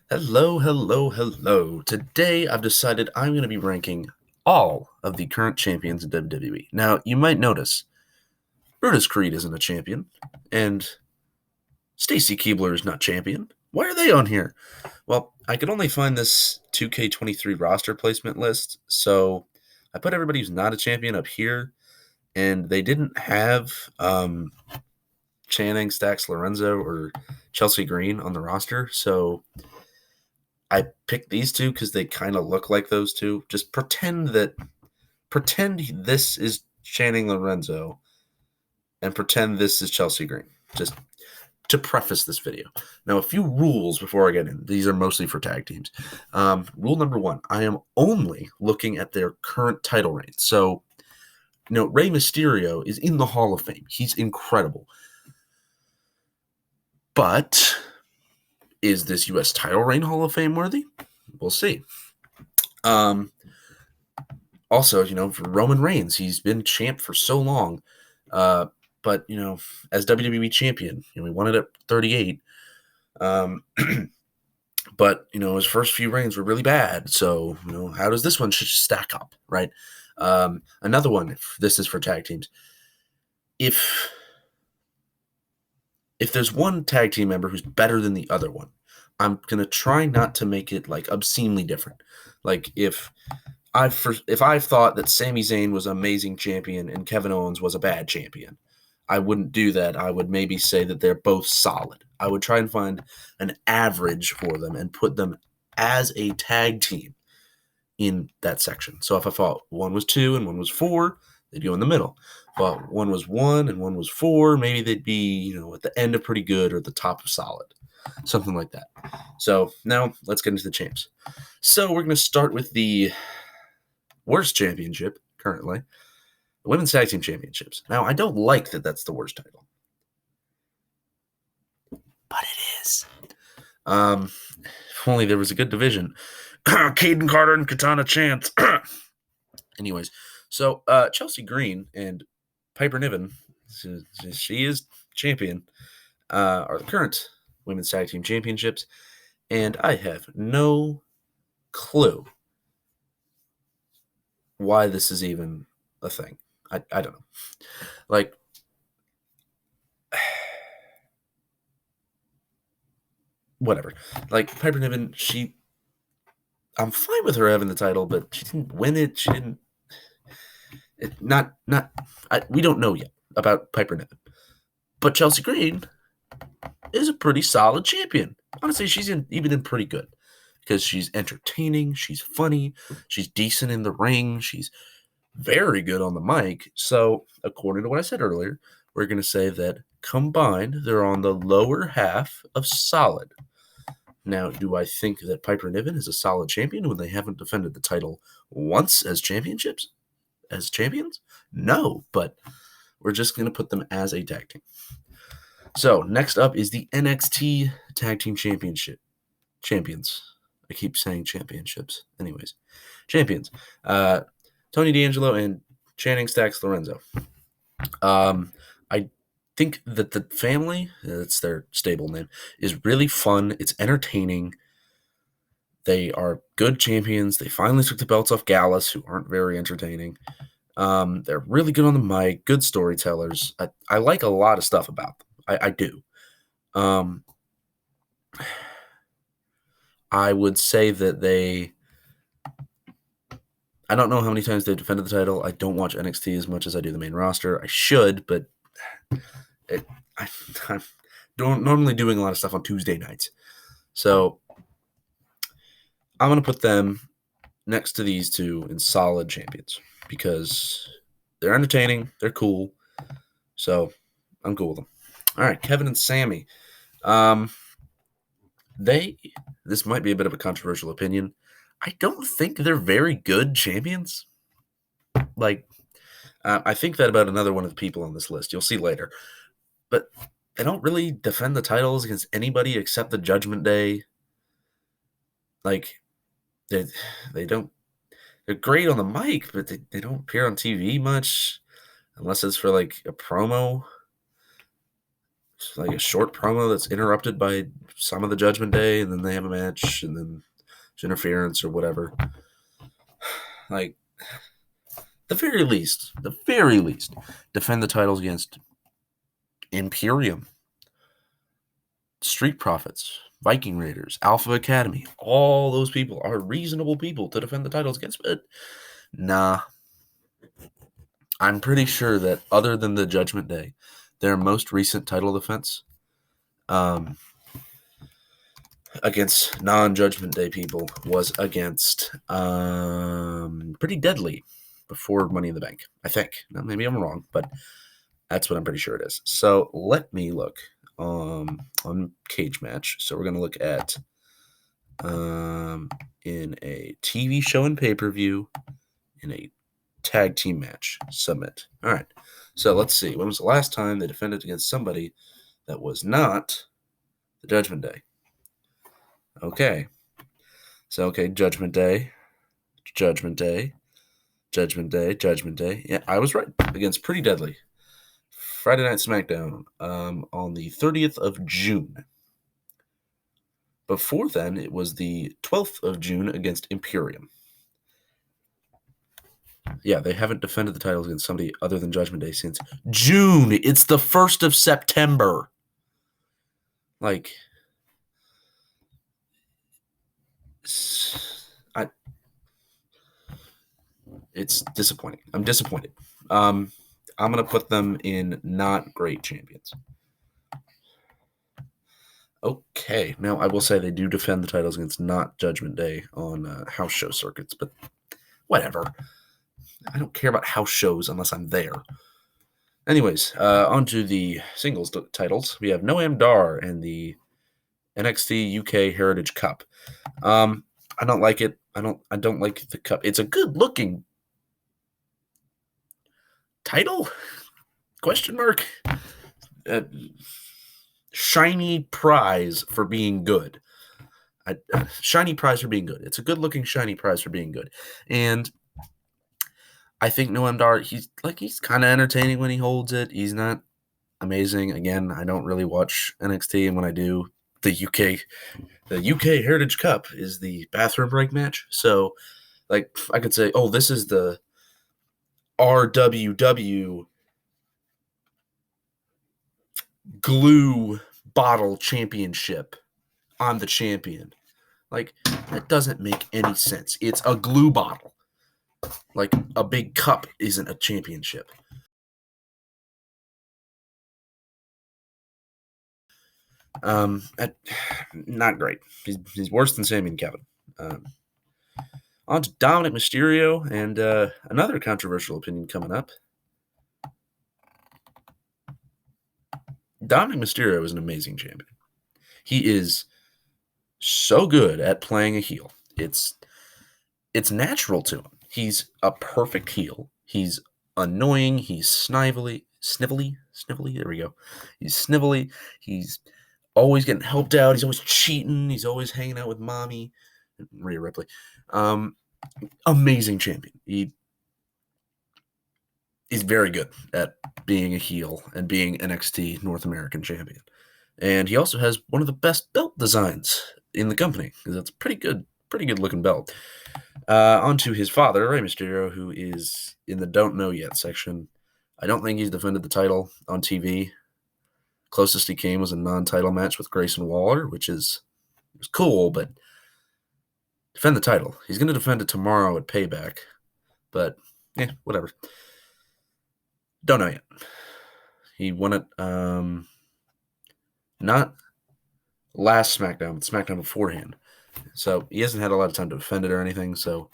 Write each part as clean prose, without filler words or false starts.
Hello, hello, hello. Today I've decided I'm going to be ranking all of the current champions in WWE. Now, you might notice Brutus Creed isn't a champion, and Stacy Keibler is not champion. Why are they on here? Well, I could only find this 2K23 roster placement list, so I put everybody who's not a champion up here, and they didn't have Channing, Stacks, Lorenzo, or Chelsea Green on the roster, so I picked these two because they kind of look like those two. Just pretend this is Channing Lorenzo and pretend this is Chelsea Green. Just to preface this video. Now, a few rules before I get in. These are mostly for tag teams. Rule number one, I am only looking at their current title reigns. So, Rey Mysterio is in the Hall of Fame. He's incredible. But is this U.S. title reign Hall of Fame worthy? We'll see. Also, for Roman Reigns, he's been champ for so long. But, as WWE champion, we won it at 38. But, his first few reigns were really bad. So, how does this one stack up, right? Another one, if this is for tag teams. If there's one tag team member who's better than the other one, I'm going to try not to make it, obscenely different. If I've thought that Sami Zayn was an amazing champion and Kevin Owens was a bad champion, I wouldn't do that. I would maybe say that they're both solid. I would try and find an average for them and put them as a tag team in that section. So if I thought one was 2 and one was 4, they'd go in the middle. But one was 1 and one was 4, maybe they'd be, at the end of pretty good or at the top of solid. Something like that. So now let's get into the champs. So we're going to start with the worst championship currently, the Women's Tag Team Championships. Now, I don't like that that's the worst title, but it is. If only there was a good division. Caden Carter and Katana Chance. Anyways, so Chelsea Green and Piper Niven, she is champion, are the current Women's Tag Team Championships, and I have no clue why this is even a thing. I don't know. Whatever. Piper Niven, I'm fine with her having the title, but she didn't win it. She didn't. We don't know yet about Piper Niven. But Chelsea Green is a pretty solid champion. Honestly, she's even pretty good because she's entertaining, she's funny, she's decent in the ring, she's very good on the mic. So, according to what I said earlier, we're going to say that combined, they're on the lower half of solid. Now, do I think that Piper Niven is a solid champion when they haven't defended the title once as champions? No, but we're just going to put them as a tag team. So, next up is the NXT Tag Team Championship. Champions. I keep saying championships. Anyways, champions. Tony D'Angelo and Channing Stacks Lorenzo. I think that the family, that's their stable name, is really fun. It's entertaining. They are good champions. They finally took the belts off Gallus, who aren't very entertaining. They're really good on the mic, good storytellers. I like a lot of stuff about them. I do. I would say that I don't know how many times they've defended the title. I don't watch NXT as much as I do the main roster. I should, but I'm normally doing a lot of stuff on Tuesday nights. So I'm going to put them next to these two in solid champions because they're entertaining. They're cool. So I'm cool with them. All right, Kevin and Sami. This might be a bit of a controversial opinion. I don't think they're very good champions. I think that about another one of the people on this list. You'll see later. But they don't really defend the titles against anybody except the Judgment Day. They don't. They're great on the mic, but they don't appear on TV much unless it's for a promo. like a short promo that's interrupted by some of the Judgment Day, and then they have a match, and then there's interference or whatever. Like, the very least, defend the titles against Imperium, Street Profits, Viking Raiders, Alpha Academy. All those people are reasonable people to defend the titles against, but nah. I'm pretty sure that other than the Judgment Day, their most recent title defense against non-Judgment Day people was against Pretty Deadly before Money in the Bank, I think. Now, maybe I'm wrong, but that's what I'm pretty sure it is. So let me look on Cage Match. So we're going to look at in a TV show and pay-per-view, in a tag team match, submit. All right. So let's see. When was the last time they defended against somebody that was not the Judgment Day? Okay. So, okay, Judgment Day. Yeah, I was right. Against Pretty Deadly. Friday Night SmackDown on the 30th of June. Before then, it was the 12th of June against Imperium. Yeah, they haven't defended the titles against somebody other than Judgment Day since June. It's the 1st of September. Like, it's disappointing. I'm disappointed. I'm going to put them in not great champions. Okay, now I will say they do defend the titles against not Judgment Day on house show circuits, but whatever. I don't care about house shows unless I'm there. Anyways, on to the singles titles. We have Noam Dar and the NXT UK Heritage Cup. I don't like it. I don't like the cup. It's a good looking title? Question mark. Shiny prize for being good. Shiny prize for being good. It's a good looking shiny prize for being good. And I think Noam Dar, he's kind of entertaining when he holds it. He's not amazing. Again, I don't really watch NXT, and when I do, the UK Heritage Cup is the bathroom break match. So, like, I could say, oh, this is the RWW glue bottle championship. I'm the champion. Like, that doesn't make any sense. It's a glue bottle. Like, a big cup isn't a championship. Not great. He's worse than Sami and Kevin. On to Dominik Mysterio, and another controversial opinion coming up. Dominik Mysterio is an amazing champion. He is so good at playing a heel. It's natural to him. He's a perfect heel. He's annoying. He's snivelly. There we go. He's snivelly. He's always getting helped out. He's always cheating. He's always hanging out with mommy, Rhea Ripley. Amazing champion. He's very good at being a heel and being NXT North American champion. And he also has one of the best belt designs in the company, because that's pretty good looking belt. On to his father, Rey Mysterio, who is in the don't know yet section. I don't think he's defended the title on TV. Closest he came was a non-title match with Grayson Waller, which was cool, but defend the title. He's going to defend it tomorrow at Payback, but whatever. Don't know yet. He won it not last SmackDown, but SmackDown beforehand. So he hasn't had a lot of time to defend it or anything, so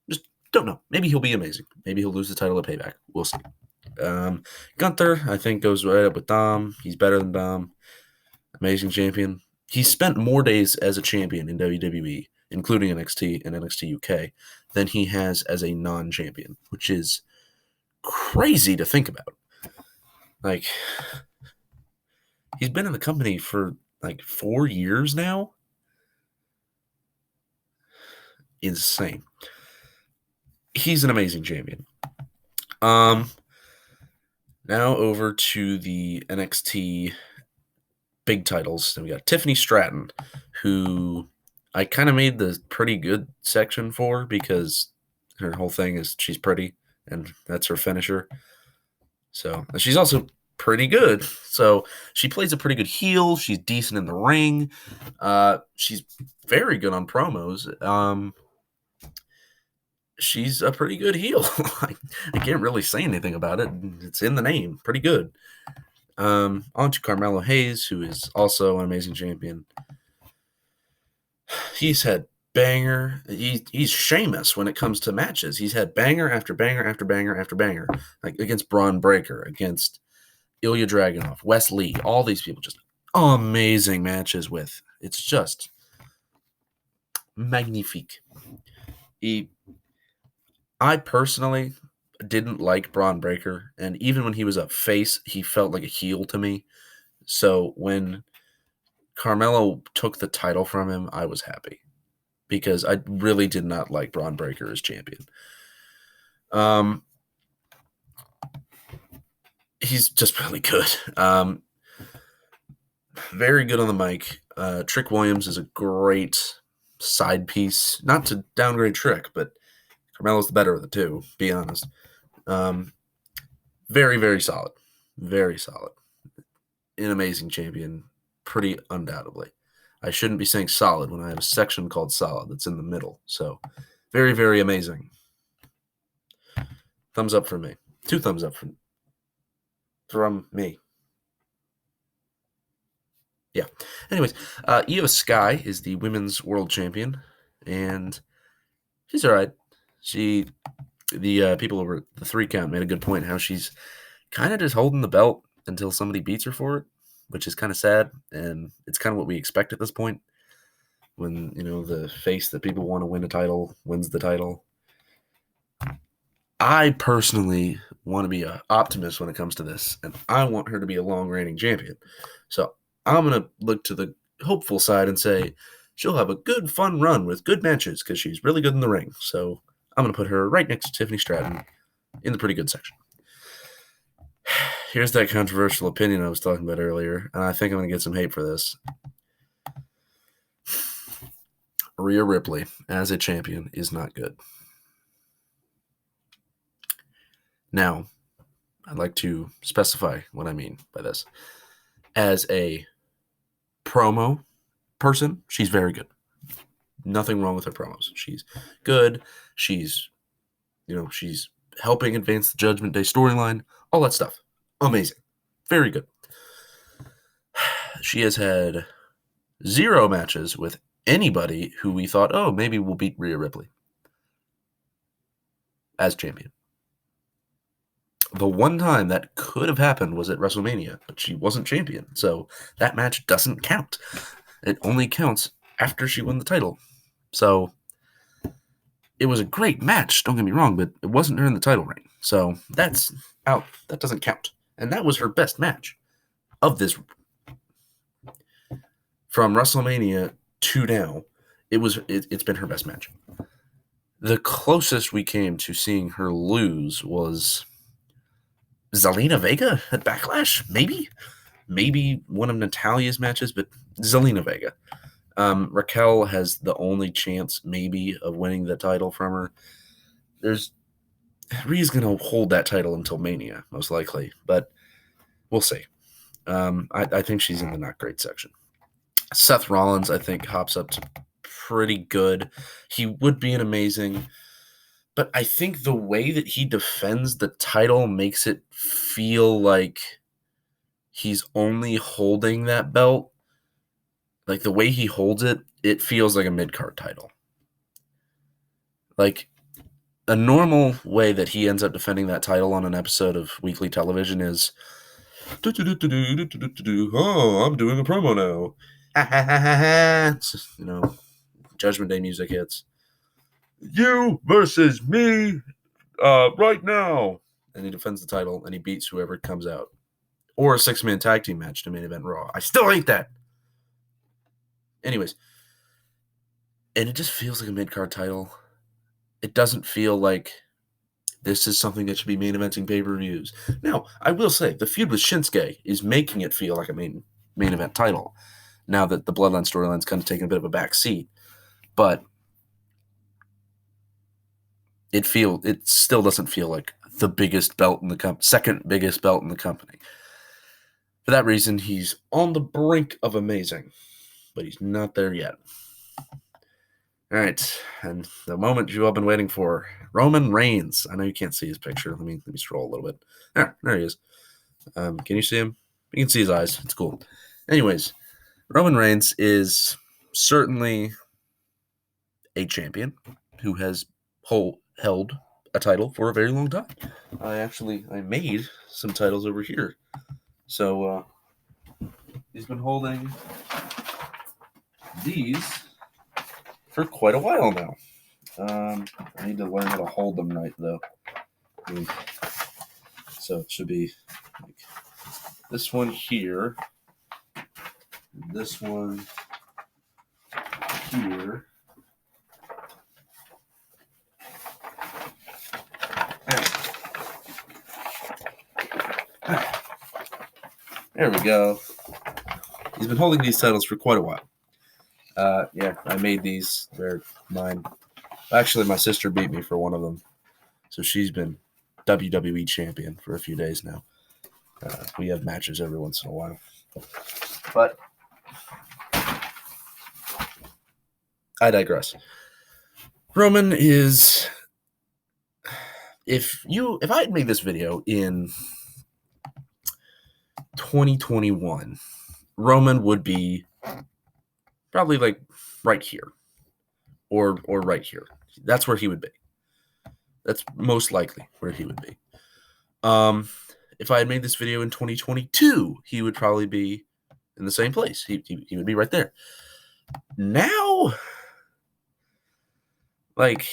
just don't know. Maybe he'll be amazing. Maybe he'll lose the title at Payback. We'll see. Gunther, I think, goes right up with Dom. He's better than Dom. Amazing champion. He's spent more days as a champion in WWE, including NXT and NXT UK, than he has as a non-champion, which is crazy to think about. Like, he's been in the company for like 4 years now. Insane. He's an amazing champion. Now over to the NXT big titles. Then we got Tiffany Stratton, who I kind of made the pretty good section for because her whole thing is she's pretty, and that's her finisher. So she's also pretty good. So she plays a pretty good heel. She's decent in the ring. She's very good on promos. She's a pretty good heel. I can't really say anything about it. It's in the name. Pretty good. On to Carmelo Hayes, who is also an amazing champion. He's had banger. He's Sheamus when it comes to matches. He's had banger after banger after banger after banger, like against Braun Breaker, against Ilja Dragunov, Wes Lee, all these people, just amazing matches with. It's just magnifique. I personally didn't like Braun Breaker, and even when he was a face, he felt like a heel to me. So when Carmelo took the title from him, I was happy because I really did not like Braun Breaker as champion. He's just really good. Very good on the mic. Trick Williams is a great side piece. Not to downgrade Trick, but Carmelo's the better of the two, be honest. Very, very solid. Very solid. An amazing champion, pretty undoubtedly. I shouldn't be saying solid when I have a section called solid that's in the middle. So, very, very amazing. Thumbs up for me. 2 thumbs up from me. Yeah. Anyways, Iyo Sky is the women's world champion, and she's all right. The people over the 3 count made a good point how she's kind of just holding the belt until somebody beats her for it, which is kind of sad, and it's kind of what we expect at this point when, the face that people want to win a title wins the title. I personally want to be an optimist when it comes to this, and I want her to be a long-reigning champion. So I'm going to look to the hopeful side and say she'll have a good, fun run with good matches because she's really good in the ring. So I'm going to put her right next to Tiffany Stratton in the pretty good section. Here's that controversial opinion I was talking about earlier, and I think I'm going to get some hate for this. Rhea Ripley as a champion is not good. Now, I'd like to specify what I mean by this. As a promo person, she's very good. Nothing wrong with her promos. She's good. She's helping advance the Judgment Day storyline. All that stuff. Amazing. Very good. She has had 0 matches with anybody who we thought, oh, maybe we'll beat Rhea Ripley as champion. The one time that could have happened was at WrestleMania, but she wasn't champion, so that match doesn't count. It only counts after she won the title. So it was a great match, don't get me wrong, but it wasn't during the title reign. So that's out. That doesn't count. And that was her best match of this. From WrestleMania to now, it's been her best match. The closest we came to seeing her lose was Zelina Vega at Backlash, maybe one of Natalia's matches, but Zelina Vega. Raquel has the only chance, maybe, of winning the title from her. Rhea's going to hold that title until Mania, most likely, but we'll see. I think she's in the not great section. Seth Rollins, I think, hops up to pretty good. He would be an amazing, but I think the way that he defends the title makes it feel like he's only holding that belt. Like, the way he holds it, it feels like a mid-card title. Like, a normal way that he ends up defending that title on an episode of weekly television is, oh, I'm doing a promo now. Judgment Day music hits. You versus me right now. And he defends the title, and he beats whoever comes out. Or a 6-man tag team match to main event Raw. I still hate that. Anyways. And it just feels like a mid-card title. It doesn't feel like this is something that should be main eventing pay-per-views. Now, I will say, the feud with Shinsuke is making it feel like a main main event title now that the Bloodline storyline's kind of taken a bit of a back seat. But it still doesn't feel like the biggest belt in the second biggest belt in the company. For that reason, he's on the brink of amazing, but he's not there yet. All right, and the moment you've all been waiting for, Roman Reigns. I know you can't see his picture. Let me scroll a little bit. There he is. Can you see him? You can see his eyes. It's cool. Anyways, Roman Reigns is certainly a champion who has held a title for a very long time. I made some titles over here. So he's been holding these for quite a while now. I need to learn how to hold them right, though. So it should be like this one here, this one here. There we go. He's been holding these titles for quite a while. Yeah, I made these. They're mine. Actually, my sister beat me for one of them. So she's been WWE champion for a few days now. We have matches every once in a while. But I digress. Roman is... If I had made this video in 2021, Roman would be probably like right here or right here. That's where he would be. That's most likely where he would be. If I had made this video in 2022, he would probably be in the same place. He would be right there. Now, like,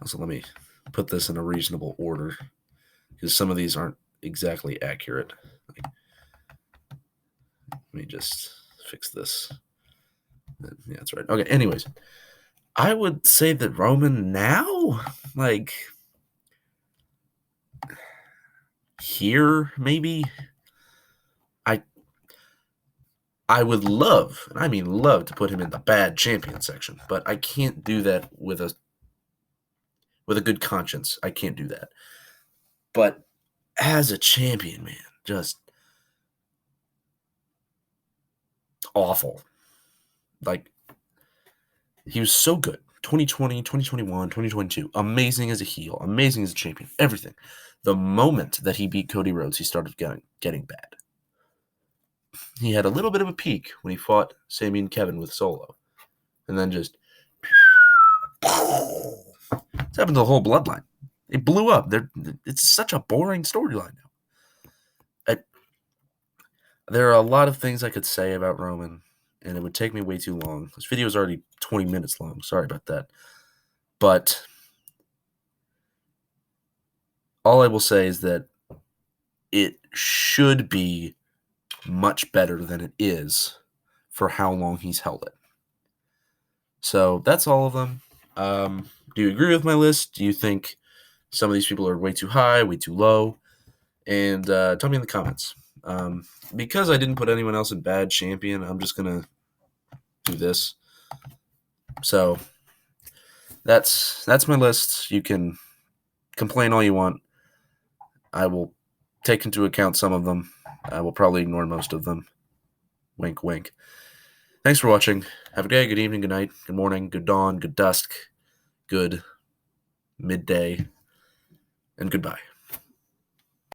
also let me put this in a reasonable order because some of these aren't exactly accurate. Like, let me just fix this. Yeah, that's right. Okay, anyways, I would say that Roman now, like, here, maybe, I would love, and I mean love, to put him in the bad champion section, but I can't do that with a good conscience. I can't do that. But as a champion, man, just awful. Like, he was so good. 2020, 2021, 2022. Amazing as a heel. Amazing as a champion. Everything. The moment that he beat Cody Rhodes, he started getting bad. He had a little bit of a peak when he fought Sami and Kevin with Solo. And then just... It's happened to the whole bloodline. It blew up. It's such a boring storyline now. There are a lot of things I could say about Roman, and it would take me way too long. This video is already 20 minutes long. Sorry about that. But all I will say is that it should be much better than it is for how long he's held it. So that's all of them. Do you agree with my list? Do you think some of these people are way too high, way too low? And tell me in the comments. Because I didn't put anyone else in bad champion, I'm just going to do this. So that's my list. You can complain all you want. I will take into account some of them. I will probably ignore most of them. Wink, wink. Thanks for watching. Have a good day, good evening, good night, good morning, good dawn, good dusk, good midday, and goodbye.